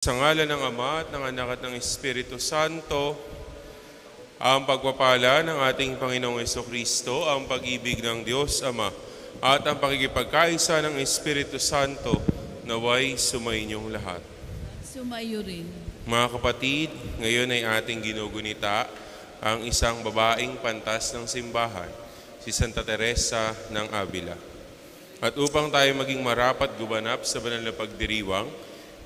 Sa ngalan ng Ama at ng Anak at ng Espiritu Santo, ang pagpapala ng ating Panginoong Jesucristo, ang pag-ibig ng Diyos Ama, at ang pakikipagkaisa ng Espiritu Santo, naway sumainyong lahat. Sumayo rin. Mga kapatid, ngayon ay ating ginugunita ang isang babaeng pantas ng simbahan, si Santa Teresa ng Avila. At upang tayo maging marapat gumanap sa banal na pagdiriwang,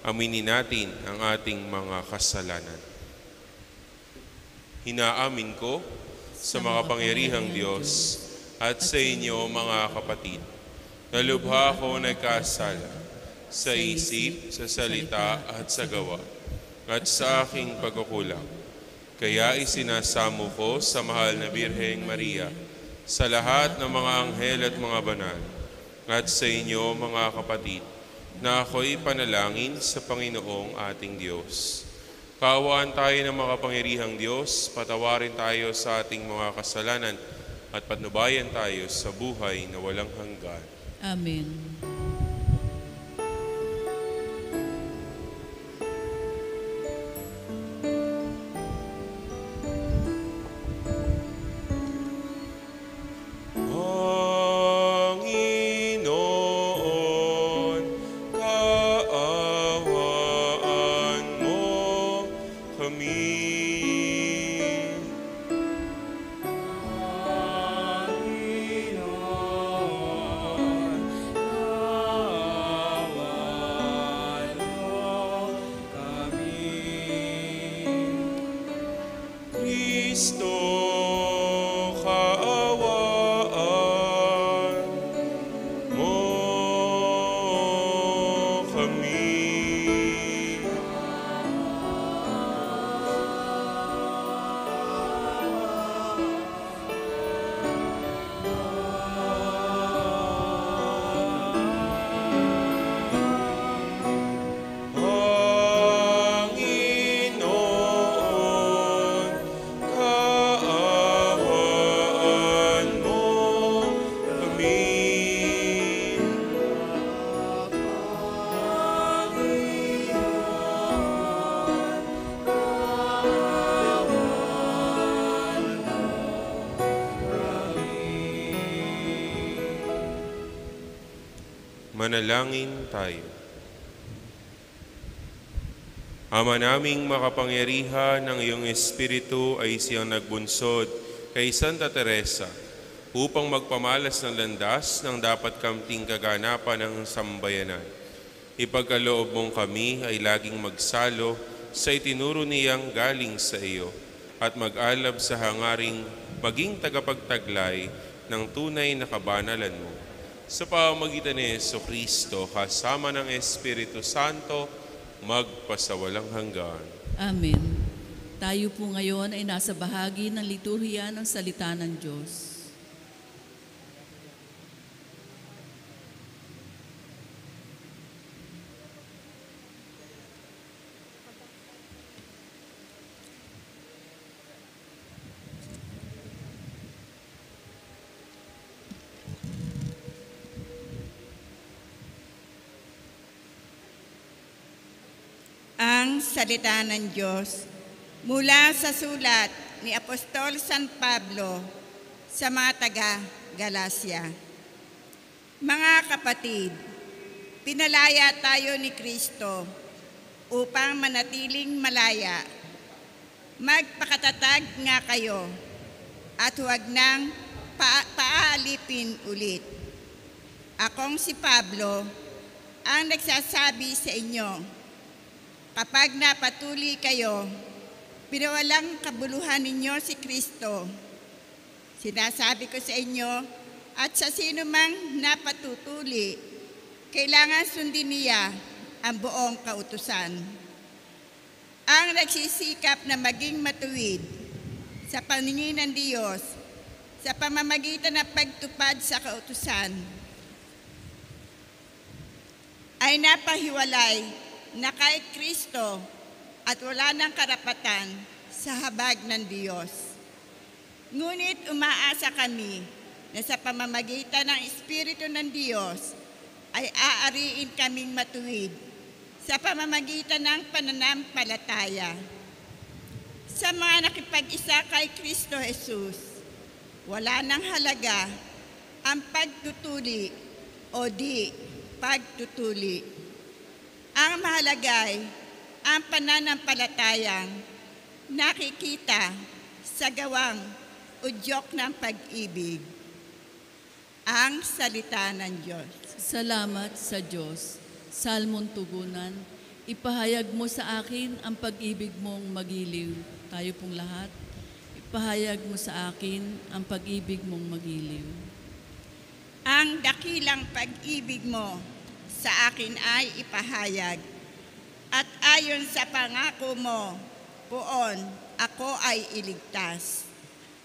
aminin natin ang ating mga kasalanan. Hinaamin ko sa makapangyarihang Diyos at sa inyo mga kapatid, na lubha ako nagkasala sa isip, sa salita at sa gawa, at sa aking pagkukulang. Kaya isinasamo ko sa mahal na Birheng Maria, sa lahat ng mga anghel at mga banal, at sa inyo mga kapatid, na ako'y panalangin sa Panginoong ating Diyos. Kaawaan tayo ng makapangyarihang Diyos, patawarin tayo sa ating mga kasalanan, at patnubayan tayo sa buhay na walang hanggan. Amen. Manalangin tayo. Ama naming makapangyarihan, ng iyong Espiritu ay siyang nagbunsod kay Santa Teresa upang magpamalas ng landas ng dapat kamting kaganapan ng sambayanan. Ipagkaloob mong kami ay laging magsalo sa itinuro niyang galing sa iyo at mag-alab sa hangaring maging tagapagtaglay ng tunay na kabanalan mo. Sa pamamagitan ni Jesucristo, kasama ng Espiritu Santo, magpasawalang hanggan. Amen. Tayo po ngayon ay nasa bahagi ng liturhiya ng salita ng Diyos. Ang salita ng Diyos mula sa sulat ni Apostol San Pablo sa mga taga-Galacia. Mga kapatid, pinalaya tayo ni Kristo upang manatiling malaya. Magpakatatag nga kayo at huwag nang paalipin ulit. Akong si Pablo ang nagsasabi sa inyo, kapag napatuli kayo, pinawalang kabuluhan ninyo si Kristo. Sinasabi ko sa inyo at sa sino mang napatutuli, kailangan sundin niya ang buong kautusan. Ang nagsisikap na maging matuwid sa paningin ng Diyos sa pamamagitan ng pagtupad sa kautusan ay napahiwalay na kay Kristo at wala ng karapatan sa habag ng Diyos. Ngunit umaasa kami na sa pamamagitan ng Espiritu ng Diyos ay aariin kaming matuwid sa pamamagitan ng pananampalataya. Sa mga nakipag-isa kay Kristo Jesus, wala nang halaga ang pagtutuli o di pagtutuli. Ang mahalagay ang pananampalatayang nakikita sa gawang udyok ng pag-ibig. Ang salita ng Diyos. Salamat sa Diyos. Salmon tugunan, ipahayag mo sa akin ang pag-ibig mong magiliw. Tayo pong lahat, ipahayag mo sa akin ang pag-ibig mong magiliw. Ang dakilang pag-ibig mo sa akin ay ipahayag, at ayon sa pangako mo, poon, ako ay iligtas.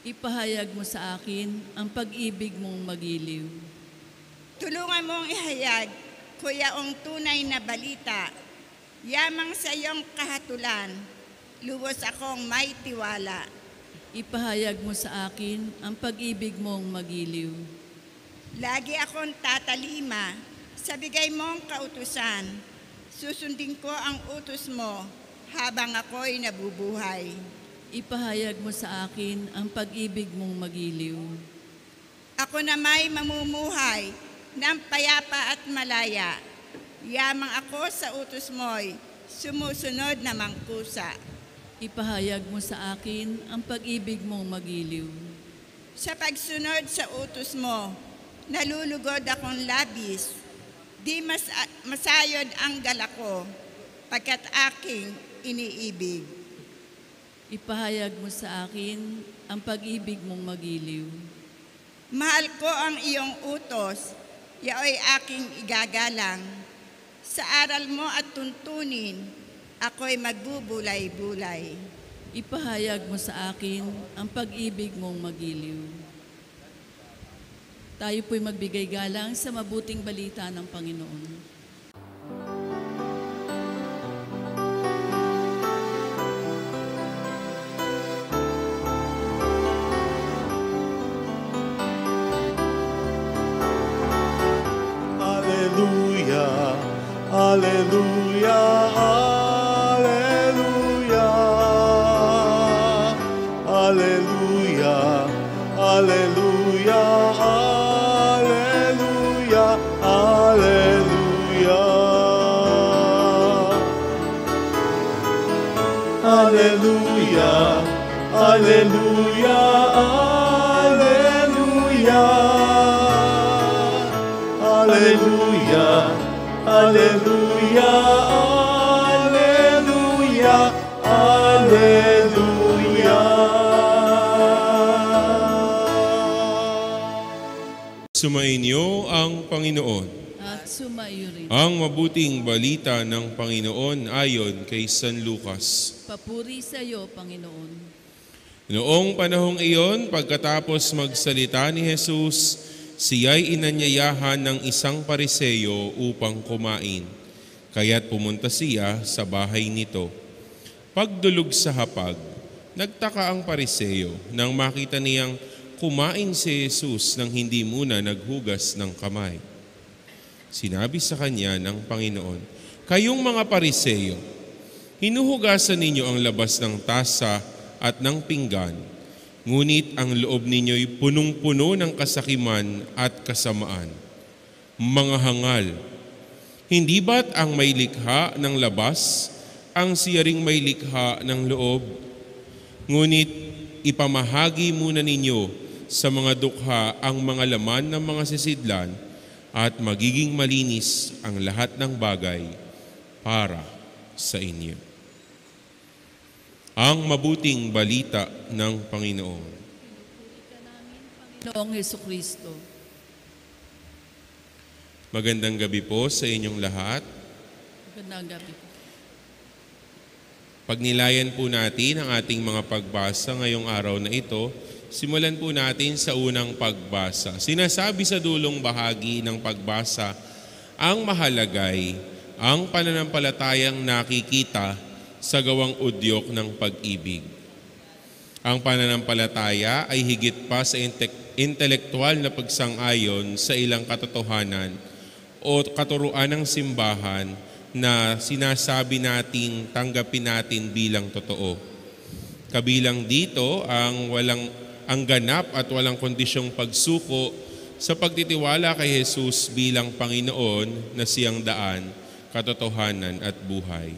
Ipahayag mo sa akin ang pag-ibig mong magiliw. Tulungan mong ihayag, kuyaong tunay na balita, yamang sa iyong kahatulan, lubos akong may tiwala. Ipahayag mo sa akin ang pag-ibig mong magiliw. Lagi akong tatalima sa bigay mong kautusan. Susundin ko ang utos mo habang ako'y nabubuhay. Ipahayag mo sa akin ang pag-ibig mong magiliw. Ako na may mamumuhay ng payapa at malaya. Yamang ako sa utos mo'y sumusunod na mangkusa. Ipahayag mo sa akin ang pag-ibig mong magiliw. Sa pagsunod sa utos mo, nalulugod akong labis. Di masayod ang dala ko, pagkat aking iniibig. Ipahayag mo sa akin ang pag-ibig mong magiliw. Mahal ko ang iyong utos, yaoy aking igagalang. Sa aral mo at tuntunin, ako'y magbubulay-bulay. Ipahayag mo sa akin ang pag-ibig mong magiliw. Tayo po'y magbigay galang sa mabuting balita ng Panginoon. Alleluia, alleluia, alleluia, alleluia, alleluia, alleluia, alleluia. Alleluia, alleluia, alleluia. Alleluia, alleluia, alleluia, alleluia. Sumainyo ang Panginoon. At sumaiyo rin. Ang mabuting balita ng Panginoon ayon kay San Lucas. Papuri sa iyo, Panginoon. Noong panahong iyon, pagkatapos magsalita ni Jesus, siya'y inanyayahan ng isang Pariseo upang kumain. Kaya't pumunta siya sa bahay nito. Pagdulog sa hapag, nagtaka ang Pariseo nang makita niyang kumain si Jesus nang hindi muna naghugas ng kamay. Sinabi sa kanya ng Panginoon, "Kayong mga Pariseo, hinuhugasan ninyo ang labas ng tasa at ng pinggan, ngunit ang loob ninyo'y punong-puno ng kasakiman at kasamaan. Mga hangal, hindi ba't ang may likha ng labas ang siya ring may likha ng loob? Ngunit ipamahagi muna ninyo sa mga dukha ang mga laman ng mga sisidlan at magiging malinis ang lahat ng bagay para sa inyo." Ang mabuting balita ng Panginoon. Noong Hesukristo. Magandang gabi po sa inyong lahat. Magandang gabi po. Pagnilayan po natin ang ating mga pagbasa ngayong araw na ito, simulan po natin sa unang pagbasa. Sinasabi sa dulong bahagi ng pagbasa, ang mahalagay, ang pananampalatayang nakikita sa gawang udyok ng pag-ibig. Ang pananampalataya ay higit pa sa intelektual na pagsang-ayon sa ilang katotohanan o katuruan ng simbahan na sinasabi nating tanggapin natin bilang totoo. Kabilang dito ang ganap at walang kondisyong pagsuko sa pagtitiwala kay Jesus bilang Panginoon na siyang daan, katotohanan at buhay.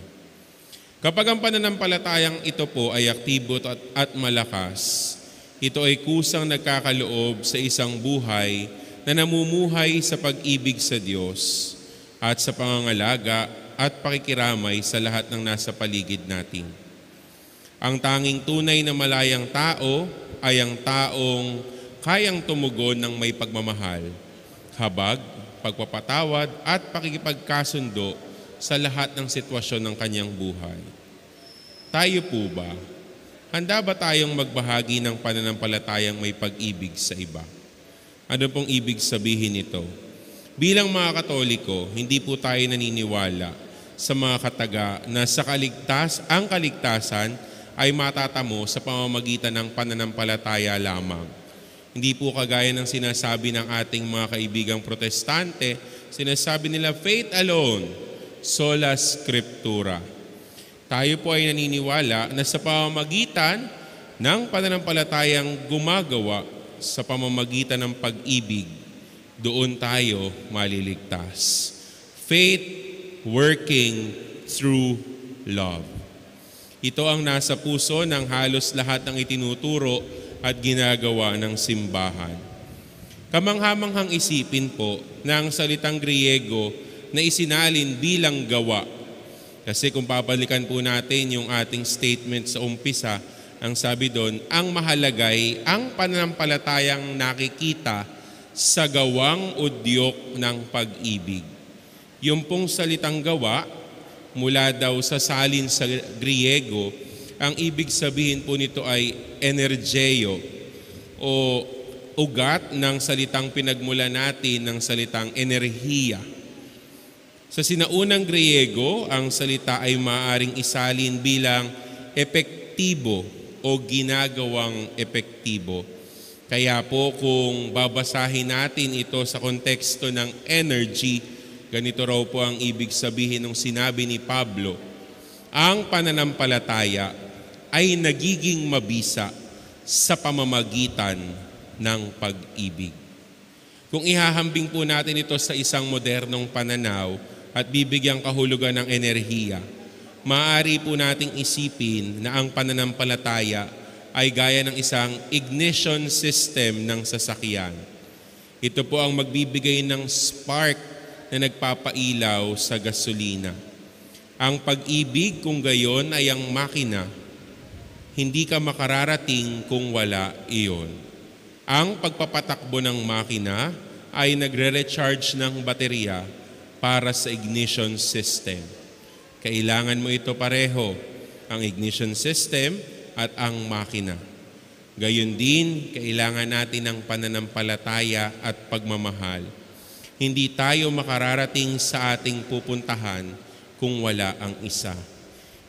Kapag ang pananampalatayang ito po ay aktibo at malakas, ito ay kusang nagkakaloob sa isang buhay na namumuhay sa pag-ibig sa Diyos at sa pangangalaga at pakikiramay sa lahat ng nasa paligid natin. Ang tanging tunay na malayang tao ay ang taong kayang tumugon ng may pagmamahal, habag, pagpapatawad at pakikipagkasundo sa lahat ng sitwasyon ng kanyang buhay. Tayo po ba? Handa ba tayong magbahagi ng pananampalatayang may pag-ibig sa iba? Ano pong ibig sabihin nito? Bilang mga Katoliko, hindi po tayo naniniwala sa mga kataga na ang kaligtasan ay matatamo sa pamamagitan ng pananampalataya lamang. Hindi po kagaya ng sinasabi ng ating mga kaibigang protestante, sinasabi nila faith alone, sola scriptura. Tayo po ay naniniwala na sa pamamagitan ng pananampalatayang gumagawa sa pamamagitan ng pag-ibig, doon tayo maliligtas. Faith working through love. Ito ang nasa puso ng halos lahat ng itinuturo at ginagawa ng simbahan. Kamanghamanghang isipin po na ang salitang Griego na isinalin bilang gawa. Kasi kung papalikan po natin yung ating statement sa umpisa, ang sabi doon, ang mahalagay ang pananampalatayang nakikita sa gawang udyok ng pag-ibig. Yung pong salitang gawa, mula daw sa salin sa Griego, ang ibig sabihin po nito ay energeyo o ugat ng salitang pinagmula natin ng salitang enerhiya. Sa sinaunang Griego, ang salita ay maaaring isalin bilang epektibo o ginagawang epektibo. Kaya po kung babasahin natin ito sa konteksto ng energy, ganito raw po ang ibig sabihin ng sinabi ni Pablo, ang pananampalataya ay nagiging mabisa sa pamamagitan ng pag-ibig. Kung ihahambing po natin ito sa isang modernong pananaw at bibigyang kahulugan ng enerhiya, maaari po nating isipin na ang pananampalataya ay gaya ng isang ignition system ng sasakyan. Ito po ang magbibigay ng spark na nagpapailaw sa gasolina. Ang pag-ibig kung gayon ay ang makina. Hindi ka makararating kung wala iyon. Ang pagpapatakbo ng makina ay nagre-recharge ng baterya para sa ignition system. Kailangan mo ito pareho, ang ignition system at ang makina. Gayon din, kailangan natin ng pananampalataya at pagmamahal. Hindi tayo makararating sa ating pupuntahan kung wala ang isa.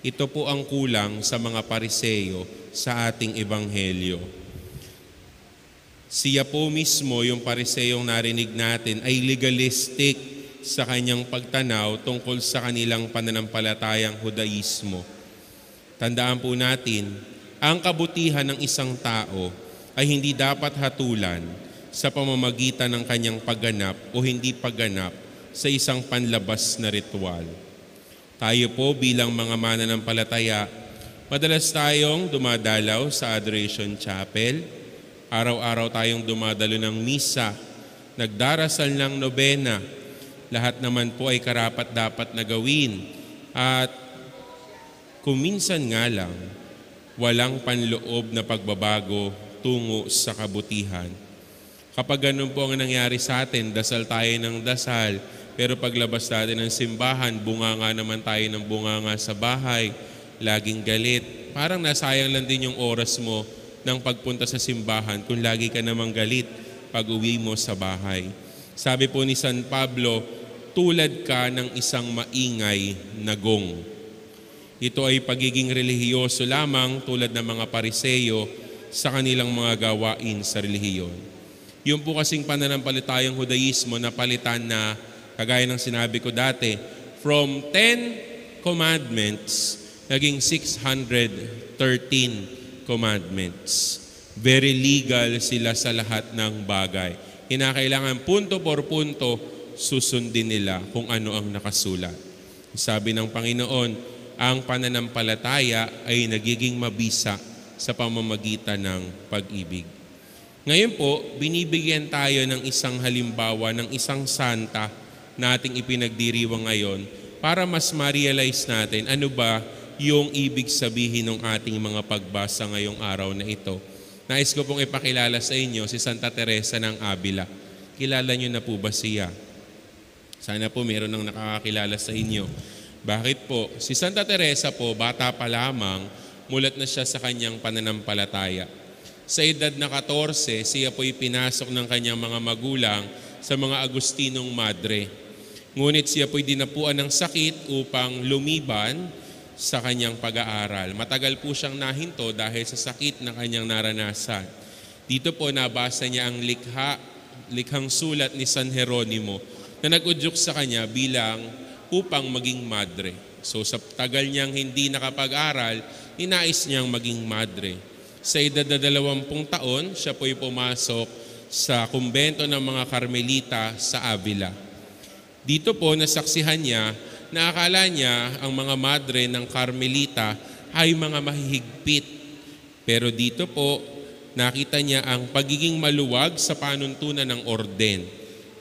Ito po ang kulang sa mga Pariseyo sa ating ebanghelyo. Siya po mismo, yung Pariseyong narinig natin, ay legalistic sa kanyang pagtanaw tungkol sa kanilang pananampalatayang Judaismo. Tandaan po natin, ang kabutihan ng isang tao ay hindi dapat hatulan sa pamamagitan ng kanyang pagganap o hindi pagganap sa isang panlabas na ritual. Tayo po bilang mga mananampalataya, madalas tayong dumadalaw sa Adoration Chapel, araw-araw tayong dumadalo ng misa, nagdarasal ng nobena, lahat naman po ay karapat-dapat na gawin. At kung minsan nga lang, walang panloob na pagbabago tungo sa kabutihan. Kapag ganun po ang nangyari sa atin, dasal tayo ng dasal, pero paglabas natin ng simbahan, bunganga naman tayo ng bunganga sa bahay, laging galit. Parang nasayang lang din yung oras mo ng pagpunta sa simbahan kung lagi ka namang galit pag uwi mo sa bahay. Sabi po ni San Pablo, tulad ka ng isang maingay na gong. Ito ay pagiging relihiyoso lamang tulad ng mga Pariseyo sa kanilang mga gawain sa relihiyon. Yung po kasing pananampalatayang Judaismo na palitan na, kagaya ng sinabi ko dati, From 10 commandments, naging 613 commandments. Very legal sila sa lahat ng bagay. Kinakailangan punto por punto, susundin nila kung ano ang nakasulat. Sabi ng Panginoon, ang pananampalataya ay nagiging mabisa sa pamamagitan ng pag-ibig. Ngayon po, binibigyan tayo ng isang halimbawa ng isang santa na ating ipinagdiriwang ngayon para mas ma-realize natin ano ba yung ibig sabihin ng ating mga pagbasa ngayong araw na ito. Nais ko pong ipakilala sa inyo si Santa Teresa ng Avila. Kilala niyo na po ba siya? Sana po meron nang nakakakilala sa inyo. Bakit po? Si Santa Teresa po, bata pa lamang, mulat na siya sa kanyang pananampalataya. Sa edad na 14, siya po'y pinasok ng kanyang mga magulang sa mga Agustinong Madre. Ngunit siya po'y dinapuan ng sakit upang lumiban sa kanyang pag-aaral. Matagal po siyang nahinto dahil sa sakit na kanyang naranasan. Dito po nabasa niya ang likhang sulat ni San Jeronimo na nag-udyok sa kanya bilang upang maging madre. So sa tagal niyang hindi nakapag-aral, ninais niyang maging madre. Sa edad na 20 taon, siya po'y pumasok sa kumbento ng mga Karmelita sa Avila. Dito po nasaksihan niya na akala niya ang mga madre ng Karmelita ay mga mahihigpit. Pero dito po nakita niya ang pagiging maluwag sa panuntunan ng orden.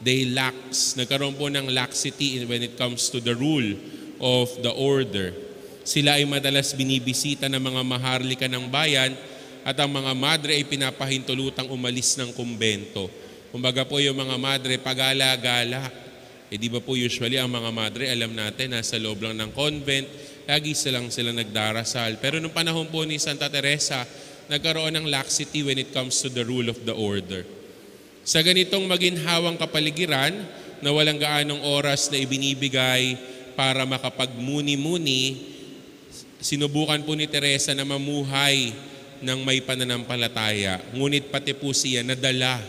They nagkaroon po ng laxity when it comes to the rule of the order. Sila ay madalas binibisita ng mga maharlika ng bayan at ang mga madre ay pinapahintulutang umalis ng kumbento. Kumbaga po yung mga madre pagala-gala. Di ba po usually ang mga madre, alam natin, nasa loob lang ng convent, lagi sila nagdarasal. Pero nung panahon po ni Santa Teresa, nagkaroon ng laxity when it comes to the rule of the order. Sa ganitong maginhawang kapaligiran na walang gaanong oras na ibinibigay para makapagmuni-muni, sinubukan po ni Teresa na mamuhay ng may pananampalataya. Ngunit pati po siya nadala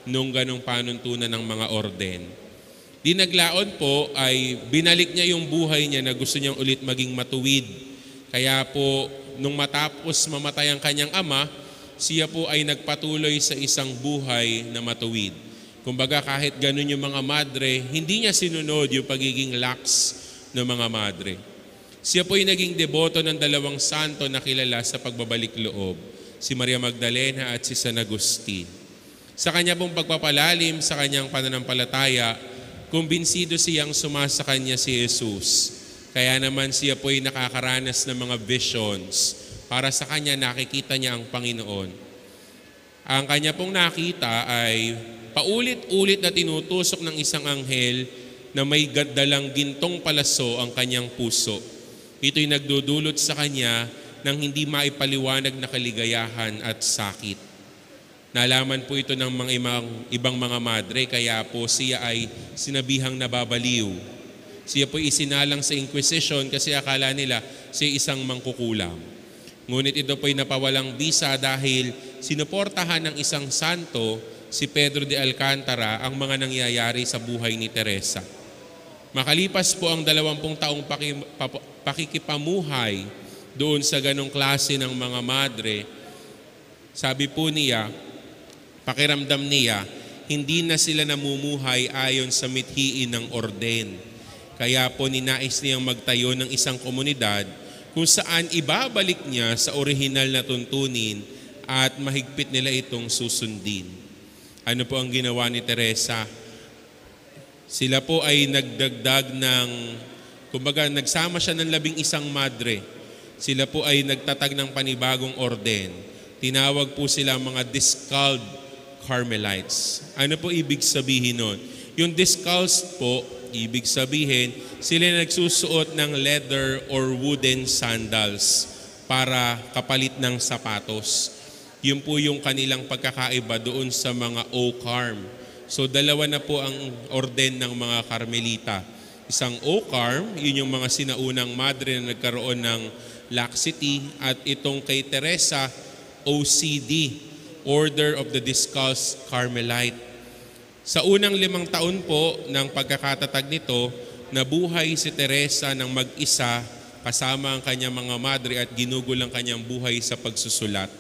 nung ganong panuntunan ng mga orden. Dinaglaon po ay binalik niya yung buhay niya na gusto niyang ulit maging matuwid. Kaya po nung matapos mamatay ang kanyang ama, siya po ay nagpatuloy sa isang buhay na matuwid. Kumbaga kahit ganun yung mga madre, hindi niya sinunod yung pagiging lax ng mga madre. Siya po ay naging deboto ng 2 santo na kilala sa pagbabalik loob, si Maria Magdalena at si San Agustin. Sa kanya pong pagpapalalim sa kanyang pananampalataya, kumbinsido siyang sumasa kanya si Jesus. Kaya naman siya po ay nakakaranas ng mga visions. Para sa kanya nakikita niya ang Panginoon. Ang kanya pong nakita ay paulit-ulit na tinutusok ng isang anghel na may dalang gintong palaso ang kanyang puso. Ito'y nagdudulot sa kanya ng hindi maipaliwanag na kaligayahan at sakit. Nalaman po ito ng mga ibang mga madre, kaya po siya ay sinabihang nababaliw. Siya po isinalang sa Inquisition kasi akala nila siya isang mangkukulam. Ngunit ito po ay napawalang bisa dahil sinuportahan ng isang santo, si Pedro de Alcantara, ang mga nangyayari sa buhay ni Teresa. Makalipas po ang 20 taong pakikipamuhay doon sa ganong klase ng mga madre, sabi po niya, pakiramdam niya, hindi na sila namumuhay ayon sa mithiin ng orden. Kaya po ninais niyang magtayo ng isang komunidad kung saan ibabalik niya sa orihinal na tuntunin at mahigpit nila itong susundin. Ano po ang ginawa ni Teresa? Sila po ay nagdagdag ng, kumbaga nagsama siya ng 11 madre. Sila po ay nagtatag ng panibagong orden. Tinawag po sila mga Discalced Carmelites. Ano po ibig sabihin nun? Yung discalced po, ibig sabihin, sila nagsusuot ng leather or wooden sandals para kapalit ng sapatos. Yun po yung kanilang pagkakaiba doon sa mga oak arm. So 2 na po ang orden ng mga Karmelita. Isang oak arm, yun yung mga sinaunang madre na nagkaroon ng laxity, at itong kay Teresa, OCD, Order of the Discalced Carmelite. Sa unang 5 taon po ng pagkakatatag nito, nabuhay si Teresa ng mag-isa kasama ang kanyang mga madre at ginugol ang kanyang buhay sa pagsusulat.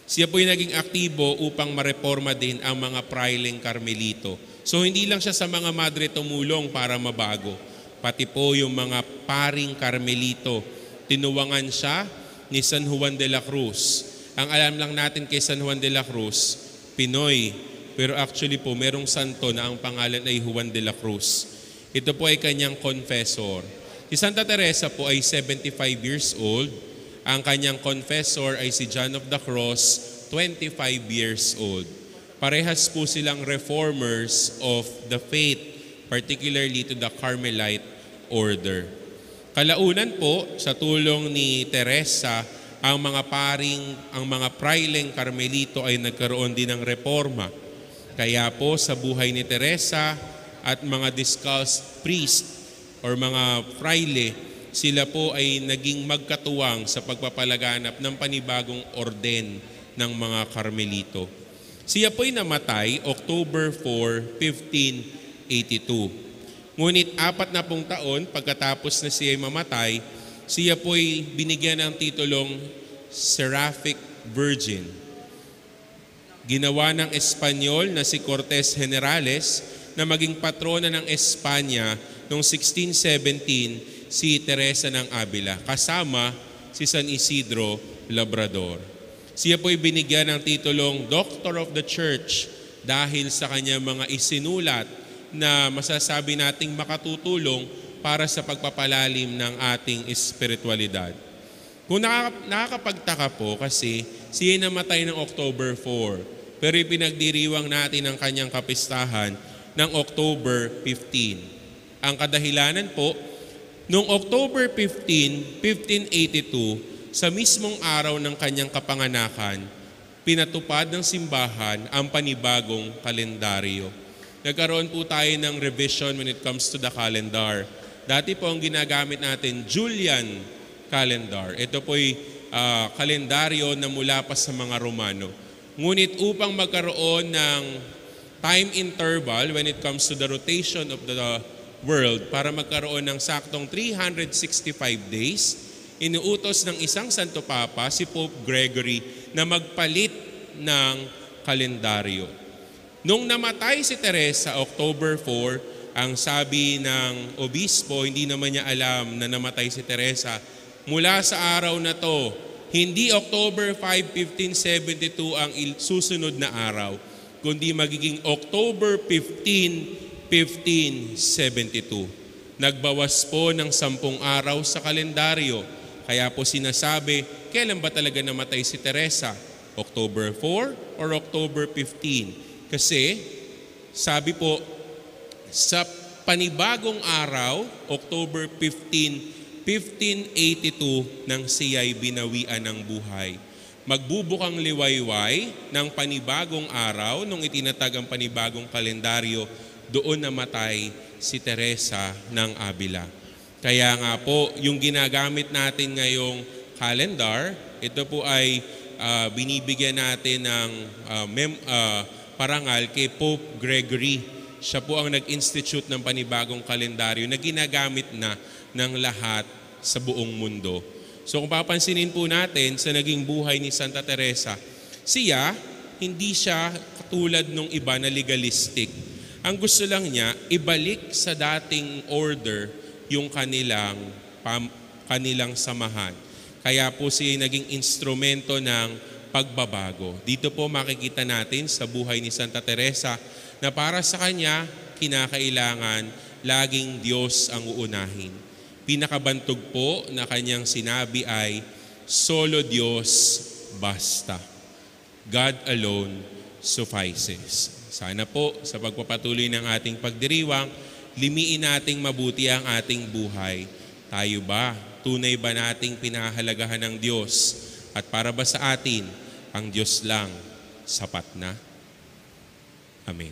Siya po'y naging aktibo upang mareforma din ang mga praileng Carmelito. So hindi lang siya sa mga madre tumulong para mabago, pati po yung mga paring Carmelito. Tinuwangan siya ni San Juan de la Cruz. Ang alam lang natin kay San Juan de la Cruz, Pinoy. Pero actually po, merong santo na ang pangalan ay Juan de la Cruz. Ito po ay kanyang confessor. Si Santa Teresa po ay 75 years old. Ang kanyang confessor ay si John of the Cross, 25 years old. Parehas po silang reformers of the faith, particularly to the Carmelite order. Kalaunan po, sa tulong ni Teresa, ang mga praileng Carmelito ay nagkaroon din ng reforma. Kaya po sa buhay ni Teresa at mga discalced priest or mga fraile, sila po ay naging magkatuwang sa pagpapalaganap ng panibagong orden ng mga Carmelito. Siya po'y namatay October 4, 1582. Ngunit 40 taon pagkatapos na siya mamatay, siya po'y binigyan ng titulong Seraphic Virgin. Ginawa ng Espanyol na si Cortes Generales na maging patrona ng Espanya noong 1617 si Teresa ng Avila, kasama si San Isidro Labrador. Siya po'y binigyan ng titulong Doctor of the Church dahil sa kanyang mga isinulat na masasabi nating makatutulong para sa pagpapalalim ng ating espiritualidad. Kung nakakapagtaka po kasi siya namatay ng October 4, pero ipinagdiriwang natin ang kanyang kapistahan ng October 15. Ang kadahilanan po, noong October 15, 1582, sa mismong araw ng kanyang kapanganakan, pinatupad ng simbahan ang panibagong kalendaryo. Nagkaroon po tayo ng revision when it comes to the calendar. Dati po ang ginagamit natin, Julian calendar. Ito po'y kalendaryo na mula pa sa mga Romano. Ngunit upang magkaroon ng time interval when it comes to the rotation of the world, para magkaroon ng saktong 365 days, inuutos ng isang Santo Papa, si Pope Gregory, na magpalit ng kalendaryo. Nung namatay si Teresa, October 4, ang sabi ng obispo, hindi naman niya alam na namatay si Teresa, mula sa araw na to, hindi October 5, 1572 ang susunod na araw, kundi magiging October 15, 1572. Nagbawas po ng 10 araw sa kalendaryo. Kaya po sinasabi, kailan ba talaga namatay si Teresa? October 4 or October 15? Kasi sabi po, sa panibagong araw, October 15, 1582, nang siya'y binawian ng buhay. Magbubukang liwayway ng panibagong araw nung itinatag ang panibagong kalendaryo, doon namatay si Teresa ng Avila. Kaya nga po, yung ginagamit natin ngayong calendar, ito po ay binibigyan natin ng parangal kay Pope Gregory. Siya po ang nag-institute ng panibagong kalendaryo na ginagamit na ng lahat sa buong mundo. So kung papansinin po natin sa naging buhay ni Santa Teresa, siya, hindi siya katulad nung iba na legalistic. Ang gusto lang niya, ibalik sa dating order yung kanilang samahan. Kaya po siya naging instrumento ng pagbabago. Dito po makikita natin sa buhay ni Santa Teresa na para sa kanya, kinakailangan laging Diyos ang uunahin. Pinakabantog po na kanyang sinabi ay, solo Diyos basta. God alone suffices. Sana po sa pagpapatuloy ng ating pagdiriwang, limiin nating mabuti ang ating buhay. Tayo ba? Tunay ba nating pinahalagahan ng Diyos? At para ba sa atin, ang Diyos lang sapat na? Amen.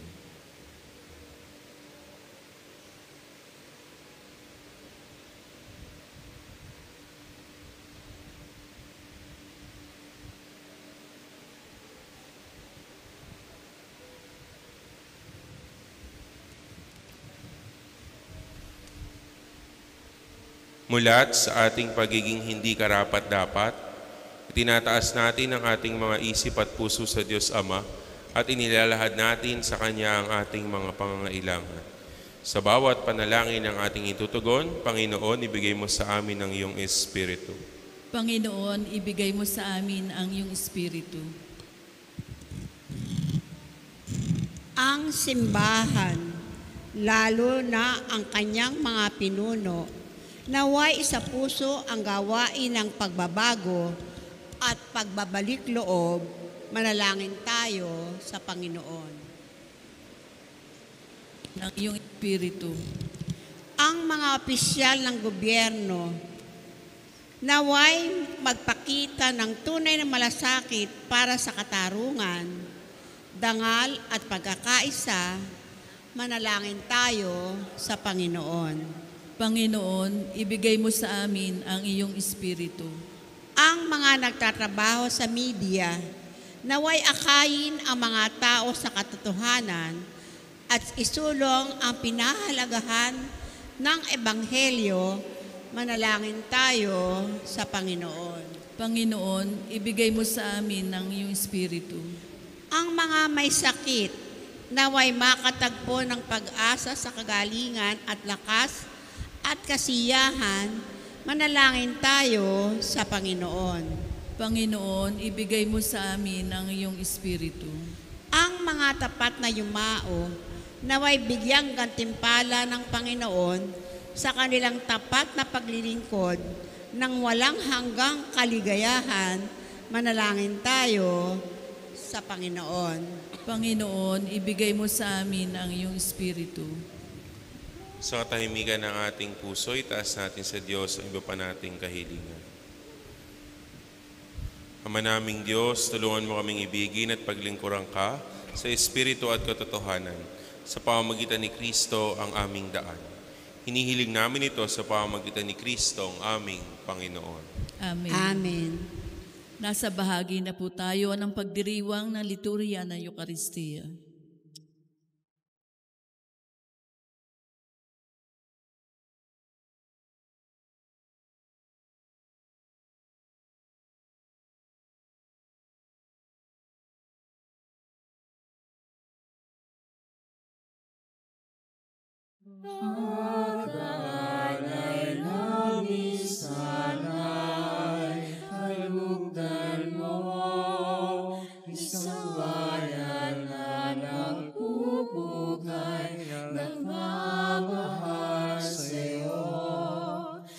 Mulat sa ating pagiging hindi karapat-dapat, itinataas natin ang ating mga isip at puso sa Diyos Ama at inilalahad natin sa Kanya ang ating mga pangangailangan. Sa bawat panalangin ng ating itutugon, Panginoon, ibigay mo sa amin ang iyong Espiritu. Panginoon, ibigay mo sa amin ang iyong Espiritu. Ang simbahan, lalo na ang kanyang mga pinuno, naway isa puso ang gawain ng pagbabago at pagbabalik loob, manalangin tayo sa Panginoon. Ng iyong Espiritu. Ang mga opisyal ng gobyerno, naway magpakita ng tunay na malasakit para sa katarungan, dangal at pagkakaisa, manalangin tayo sa Panginoon. Panginoon, ibigay mo sa amin ang iyong Espiritu. Ang mga nagtatrabaho sa media, naway akayin ang mga tao sa katotohanan at isulong ang pinahalagahan ng Ebanghelyo, manalangin tayo sa Panginoon. Panginoon, ibigay mo sa amin ang iyong Espiritu. Ang mga may sakit, naway makatagpo ng pag-asa sa kagalingan at lakas at kasiyahan, manalangin tayo sa Panginoon. Panginoon, ibigay mo sa amin ang iyong Espiritu. Ang mga tapat na yumao, naway bigyang gantimpala ng Panginoon sa kanilang tapat na paglilingkod ng walang hanggang kaligayahan, manalangin tayo sa Panginoon. Panginoon, ibigay mo sa amin ang iyong Espiritu. Sa katahimikan ng ating puso, itaas natin sa Diyos ang iba pa nating kahilingan. Ama naming Diyos, tulungan mo kaming ibigin at paglingkuran ka sa Espiritu at katotohanan sa pamamagitan ni Kristo ang aming daan. Hinihiling namin ito sa pamamagitan ni Kristo ang aming Panginoon. Amen. Amen. Nasa bahagi na po tayo ng pagdiriwang ng liturya ng Eucharistia.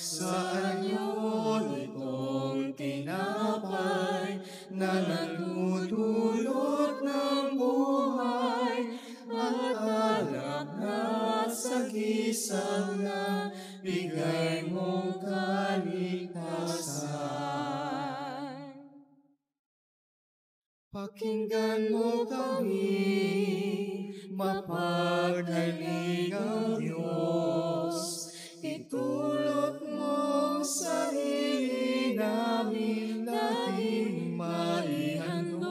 Saan yun itong tinapay na nagtutulot ng buhay at alak na sagisag na bigay mong kaligtasan. Pakinggan mo kami, mapagdaling ang Diyos. Itulot mo sa sarili namin nating maihandog.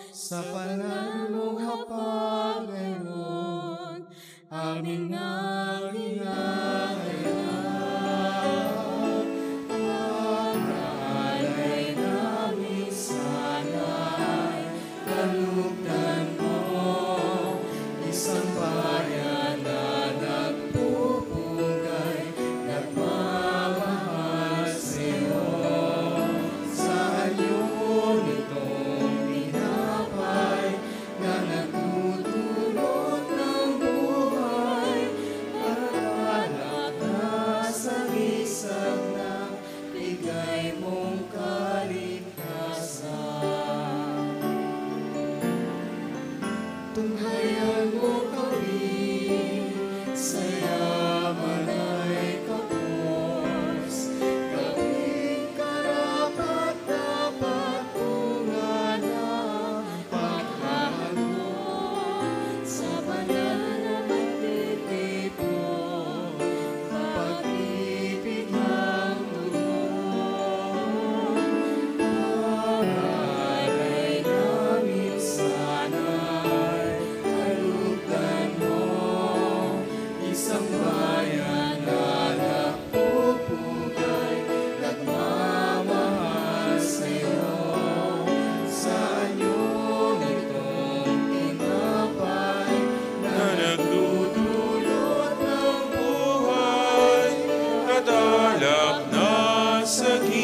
Sa banal mong hapag ngayon, amin ang inahayag. Pag-alay namin sana'y kalugdan mo, isang bayan na nagpupugay, nagmamahal sa'yo. Saan yun itong tinapay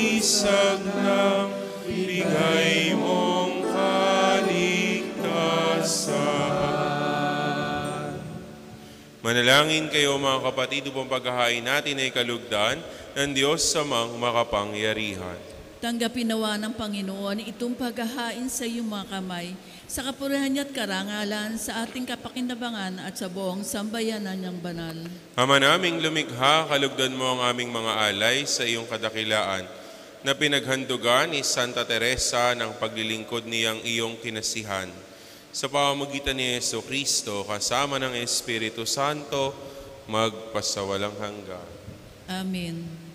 isag ng bigay mong kaligtasan. Manalangin kayo mga kapatid upang paghahain natin ay kalugdan ng Diyos samang makapangyarihan. Tanggapin nawa ng Panginoon itong paghahain sa iyong mga kamay, sa kapurihan niya at karangalan sa ating kapakinabangan at sa buong sambayanan niyang banal. Ama naming lumikha, kalugdan mo ang aming mga alay sa iyong kadakilaan, na pinaghandugan ni Santa Teresa ng paglilingkod niyang iyong kinasihan. Sa pamamagitan ni Jesucristo, kasama ng Espiritu Santo, magpasawalang hanggan. Amen.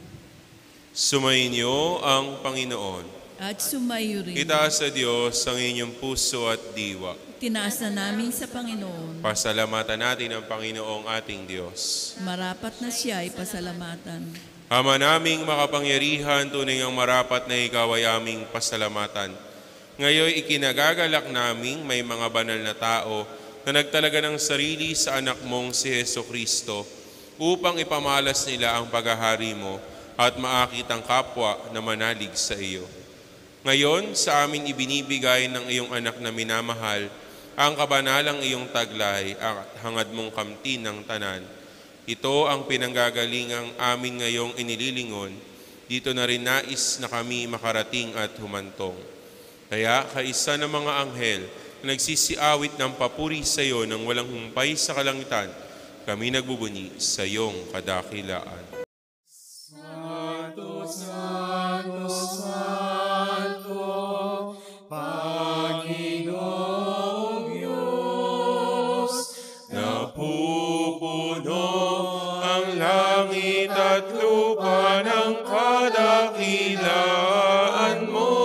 Sumainyo ang Panginoon. At sumayo rin. Itaas sa Diyos ang inyong puso at diwa. Tinaas na namin sa Panginoon. Pasalamatan natin ang Panginoong ating Diyos. Marapat na siya ay pasalamatan. Ama naming makapangyarihan, tunay ang marapat na ikaw ay aming pasalamatan. Ngayon ikinagagalak naming may mga banal na tao na nagtalaga ng sarili sa anak mong si Jesucristo upang ipamalas nila ang paghahari mo at maakit ang kapwa na manalig sa iyo. Ngayon, sa amin ibinibigay ng iyong anak na minamahal ang kabanalang iyong taglay at hangad mong kamtin ng tanan. Ito ang pinanggagalingang amin ngayong inililingon. Dito na rin nais na kami makarating at humantong. Kaya, kaisa ng mga anghel na nagsisiawit ng papuri sa iyo nang walang humpay sa kalangitan, kami nagbubunyi sa iyong kadakilaan. Santo, Santo, Santo, Panginoong Diyos, napupuno ang langit at lupa ng kadakilaan mo.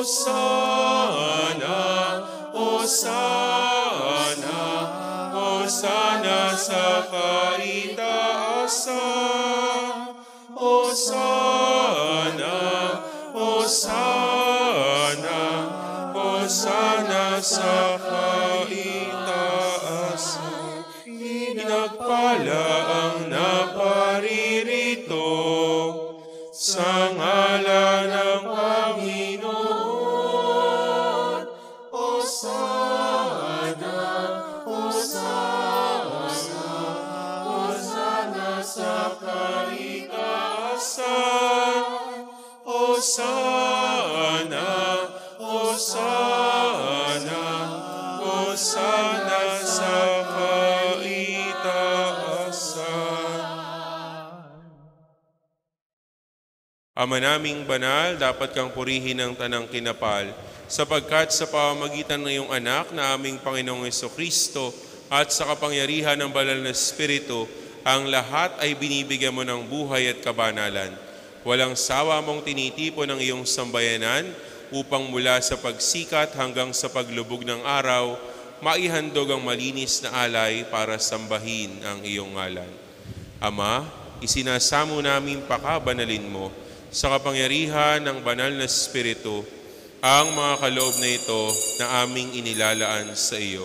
Hosana, Hosana, Hosana sa kaitaasan. Hosana, Hosana, Hosana sa kaitaasan. Pinagpala ang naparirito sa ngalan ng Panginoon. Hosana, Hosana, Hosana sa kaitaasan. Hosana, Hosana, Hosana sa kaitaasan. Ama naming banal, dapat kang purihin ng tanang kinapal, sapagkat sa pamamagitan ng iyong anak na aming Panginoong Jesucristo at sa kapangyarihan ng banal na Espiritu, ang lahat ay binibigyan mo ng buhay at kabanalan. Walang sawa mong tinitipon ng iyong sambayanan upang mula sa pagsikat hanggang sa paglubog ng araw, maihandog ang malinis na alay para sambahin ang iyong ngalan. Ama, isinasamo namin pakabanalin mo sa kapangyarihan ng banal na Espiritu ang mga kaloob na ito na aming inilalaan sa iyo.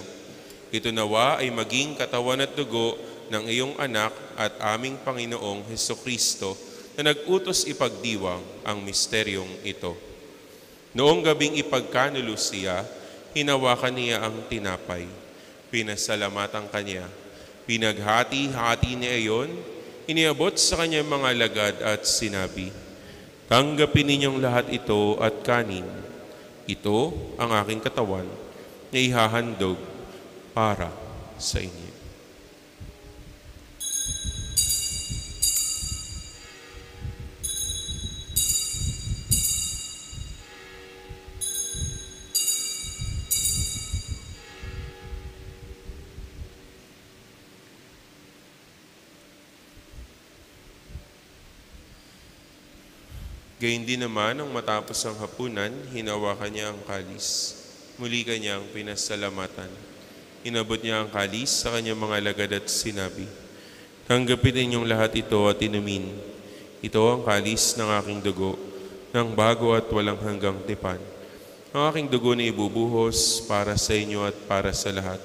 Ito nawa ay maging katawan at dugo ng iyong anak at aming Panginoong Hesukristo na nag-utos ipagdiwang ang misteryong ito. Noong gabing ipagkanulos siya, hinawakan niya ang tinapay. Pinasalamatan kanya. Pinaghati-hati niya iyon, iniabot sa kanyang mga lagad at sinabi, "Tanggapin ninyong lahat ito at kanin. Ito ang aking katawan na ihahandog para sa inyo." Gayun din naman, nang matapos ang hapunan, hinawakan niya ang kalis. Muli kanyang pinasalamatan. Inabot niya ang kalis sa kanyang mga lagad at sinabi, "Tanggapin ninyong lahat ito at inumin. Ito ang kalis ng aking dugo, ng bago at walang hanggang tipan. Ang aking dugo na ibubuhos para sa inyo at para sa lahat,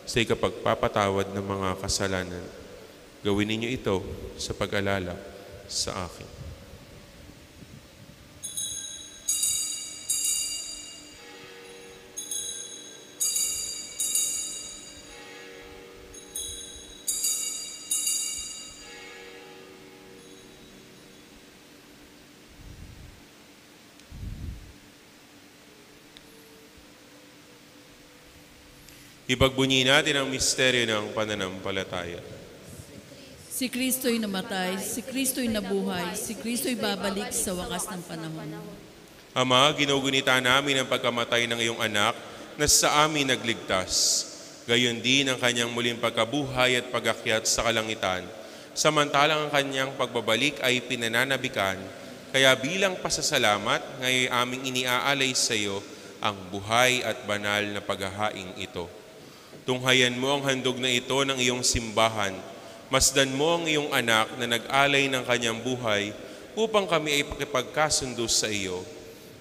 sa ikapagpapatawad ng mga kasalanan. Gawin ninyo ito sa pag-alala sa akin." Ipagbunyi natin ang misteryo ng pananampalataya. Si Kristo'y namatay, si Kristo'y nabuhay, si Kristo'y babalik sa wakas ng panahon. Ama, ginugunita namin ang pagkamatay ng iyong anak na sa amin nagligtas. Gayon din ang kanyang muling pagkabuhay at pagakyat sa kalangitan. Samantalang ang kanyang pagbabalik ay pinananabikan, kaya bilang pasasalamat, ngayon aming iniaalay sa iyo ang buhay at banal na paghahaing ito. Tunghayan mo ang handog na ito ng iyong simbahan. Masdan mo ang iyong anak na nag-alay ng kanyang buhay upang kami ay pakipagkasundo sa iyo.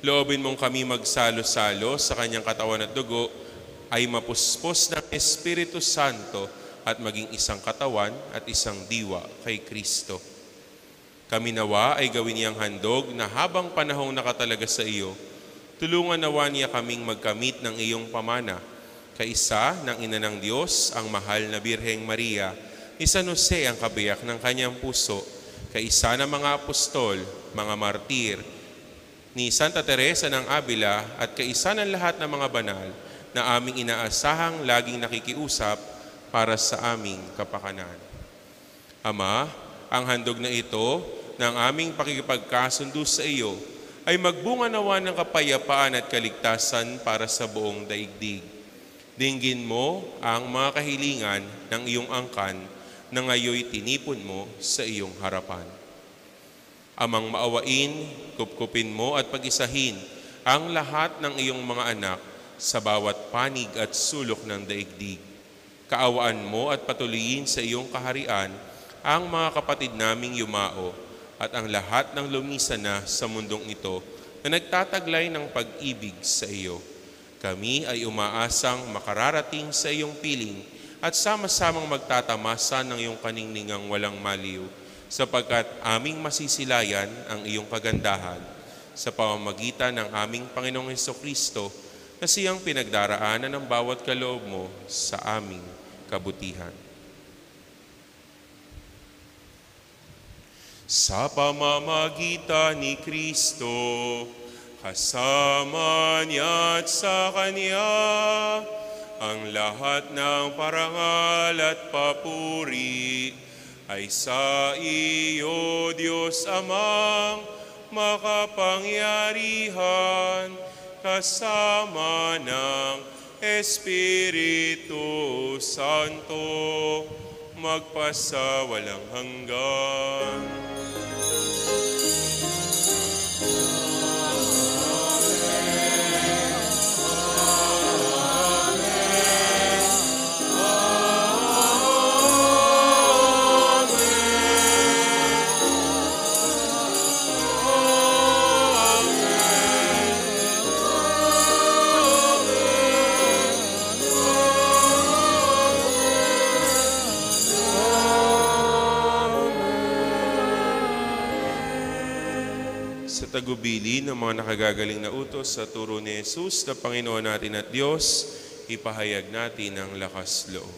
Loobin mong kami magsalo-salo sa kanyang katawan at dugo ay mapuspos ng Espiritu Santo at maging isang katawan at isang diwa kay Kristo. Kami nawa ay gawin niyang handog na habang panahong nakatalaga sa iyo, tulungan nawa niya kaming magkamit ng iyong pamana. Kaisa ng Ina ng Diyos, ang mahal na Birheng Maria, ni San Jose ang kabiyak ng kanyang puso, kaisa ng mga apostol, mga martir, ni Santa Teresa ng Avila at kaisa ng lahat ng mga banal na aming inaasahang laging nakikiusap para sa aming kapakanan. Ama, ang handog na ito ng aming pakikipagkasundo sa iyo ay magbunga nawa ng kapayapaan at kaligtasan para sa buong daigdig. Dinggin mo ang mga kahilingan ng iyong angkan na ngayoy tinipon mo sa iyong harapan. Amang maawain, kupkupin mo at pag-isahin ang lahat ng iyong mga anak sa bawat panig at sulok ng daigdig. Kaawaan mo at patuloyin sa iyong kaharian ang mga kapatid naming yumao at ang lahat ng lumisan na sa mundong ito na nagtataglay ng pag-ibig sa iyo. Kami ay umaasang makararating sa iyong piling at sama-samang magtatamasa ng iyong kaningningang walang maliw, sapagkat aming masisilayan ang iyong kagandahan sa pamamagitan ng aming Panginoong Hesukristo na siyang pinagdaraanan ng bawat kaloob mo sa aming kabutihan. Sa pamamagitan ni Kristo, kasama niya at sa Kanya, ang lahat ng parangal at papuri ay sa iyo, Diyos Amang makapangyarihan, kasama ng Espiritu Santo, magpasawalang hanggan. Tagubili ng mga nakagagaling na utos sa turo ni Jesus na Panginoon natin at Diyos, ipahayag natin ang lakas loob.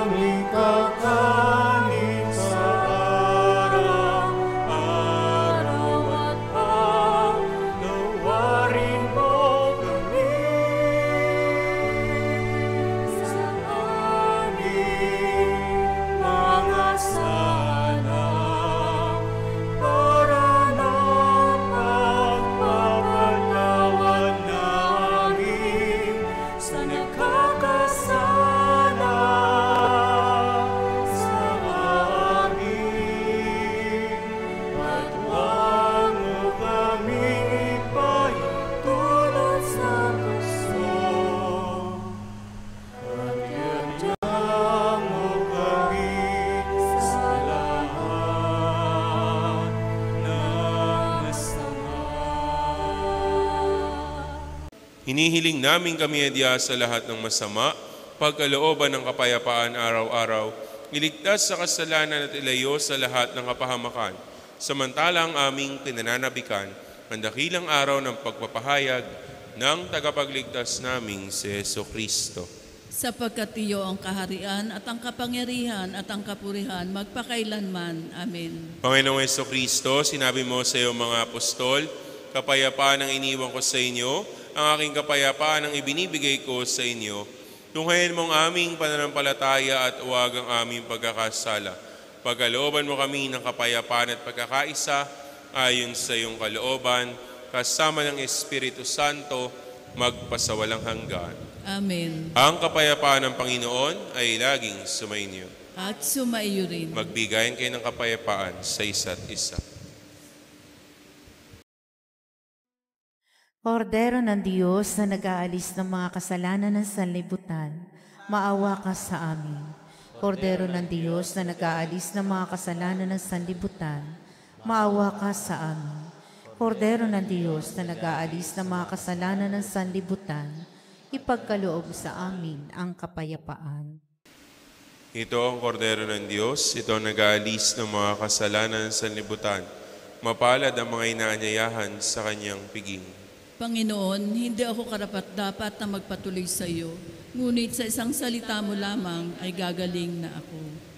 Aming Hinihiling namin kami adya sa lahat ng masama, pagkalooban ng kapayapaan araw-araw, iligtas sa kasalanan at ilayo sa lahat ng kapahamakan. Samantalang aming pinananabikan ang dakilang araw ng pagpapahayag ng tagapagligtas naming si Jesucristo. Sapagkat iyo ang kaharian at ang kapangyarihan at ang kapurihan magpakailanman. Amen. Panginoong Jesucristo, sinabi mo sa iyong mga apostol, kapayapaan ang iniwan ko sa inyo, ang aking kapayapaan ang ibinibigay ko sa inyo. Tunghayan mong aming pananampalataya at huwag ang aming pagkakasala. Pagkalooban mo kami ng kapayapaan at pagkakaisa ayon sa iyong kalooban, kasama ng Espiritu Santo, magpasawalang hanggan. Amen. Ang kapayapaan ng Panginoon ay laging sumainyo. At sumaiyo rin. Magbigayan kayo ng kapayapaan sa isa't isa. Kordero ng Diyos na nag-aalis ng mga kasalanan ng sanlibutan, maawa ka sa amin. Kordero ng Diyos na nag-aalis ng mga kasalanan ng sanlibutan, maawa ka sa amin. Kordero ng Diyos na nag-aalis ng mga kasalanan ng sanlibutan, ipagkaloob sa amin ang kapayapaan. Ito ang kordero ng Diyos, ito ang nag-aalis ng mga kasalanan ng sanlibutan. Mapalad ang mga inaanyayahan sa kanyang piging. Panginoon, hindi ako karapat-dapat na magpatuloy sa iyo, ngunit sa isang salita mo lamang ay gagaling na ako.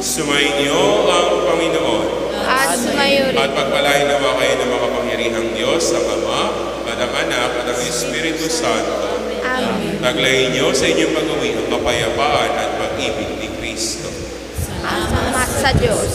Sumainyo ang Panginoon. At sumayo rin. At pagpalain nawa kayo ng makapangyarihang Diyos, ang Ama, at ang Anak, at ang Espiritu Santo. Amen. Taglayin niyo sa inyong pag-uwi ang kapayapaan at pag-ibig ni Kristo. Salamat Salamat sa Diyos.